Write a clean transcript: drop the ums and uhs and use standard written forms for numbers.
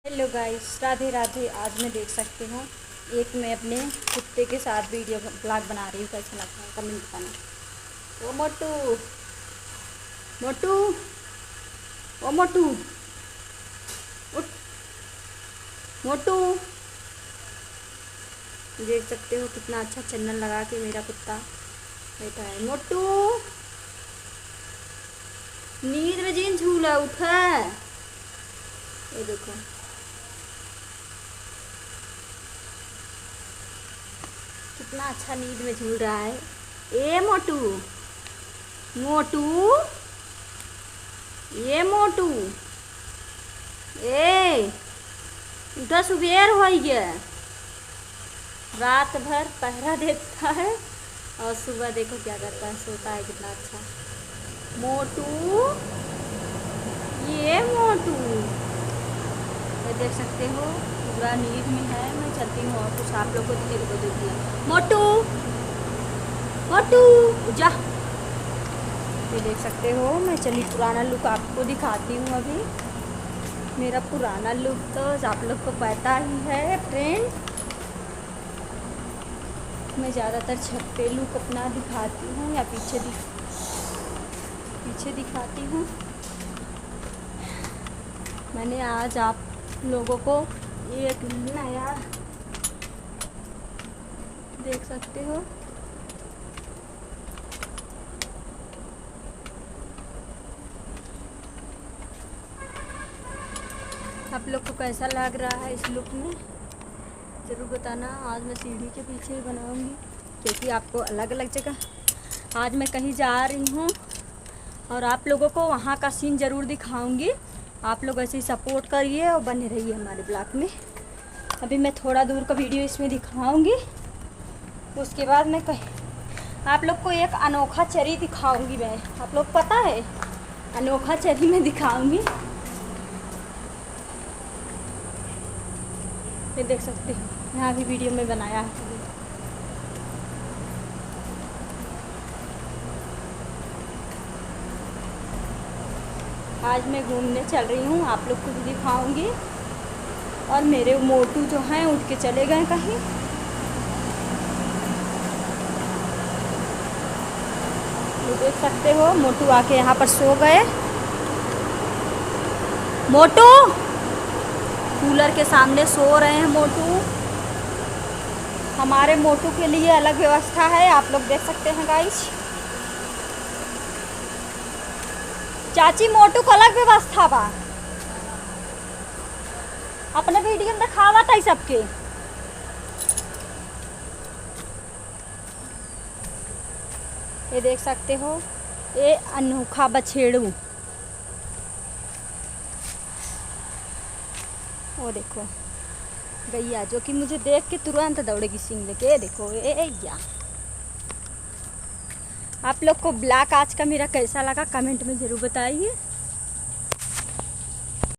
Hello guys, Radhe Radhe. आज मैं देख सकती हूँ एक मैं अपने कुत्ते के साथ वीडियो ब्लॉग बना रही हूँ। कैसा लगता है कमेंट बताना। ओ मोटू, मोटू, ओ मोटू, उठ, मोटू। देख सकते हो कितना अच्छा चंदन लगा के मेरा कुत्ता बैठा है। मोटू नींद में जीन झूला उठा। ये देखो कितना अच्छा नींद में झूल रहा है। ए मोटू, मोटू, ये मोटू, ए उठा, सुबेर हो गया। रात भर पहरा देता है और सुबह देखो क्या करता है, सोता है कितना अच्छा। मोटू, ये मोटू, ये देख सकते हो पूरा नींद में है। मैं चलती हूँ और कुछ आप लोग को देख दिया। मोटू, मोटू जा। ये देख सकते हो मैं चली पुराना लुक आपको दिखाती हूँ। अभी मेरा पुराना लुक तो आप लोग को पता ही है फ्रेंड। मैं ज़्यादातर छत पे लुक अपना दिखाती हूँ या पीछे दिखाती हूँ। मैंने आज आप लोगों को एक नया देख सकते हो आप लोग को कैसा लग रहा है इस लुक में ज़रूर बताना। आज मैं सीढ़ी के पीछे ही बनाऊंगी क्योंकि आपको अलग अलग जगह आज मैं कहीं जा रही हूँ और आप लोगों को वहाँ का सीन ज़रूर दिखाऊंगी। आप लोग ऐसे ही सपोर्ट करिए और बने रहिए हमारे ब्लॉग में। अभी मैं थोड़ा दूर का वीडियो इसमें दिखाऊंगी, उसके बाद मैं कहीं आप लोग को एक अनोखा चरी दिखाऊंगी। मैं आप लोग पता है अनोखा चरी में दिखाऊंगी। ये देख सकते हो यहाँ भी वीडियो में बनाया है। आज मैं घूमने चल रही हूँ, आप लोग को भी दिखाऊंगी। और मेरे मोटू जो हैं उठ के चले गए कहीं। ये देख सकते हो मोटू आके यहाँ पर सो गए। मोटू कूलर के सामने सो रहे हैं मोटू। हमारे मोटू के लिए अलग व्यवस्था है, आप लोग देख सकते हैं गाइस। चाची मोटू को अलग व्यवस्था बा, अपने वीडियो में दिखावा था सबके। ये देख सकते हो ये अनोखा बछेड़ू। वो देखो गैया जो कि मुझे देख के तुरंत दौड़ेगी सींग लेके। देखो ये या आप लोग को ब्लॉग आज का मेरा कैसा लगा कमेंट में ज़रूर बताइए।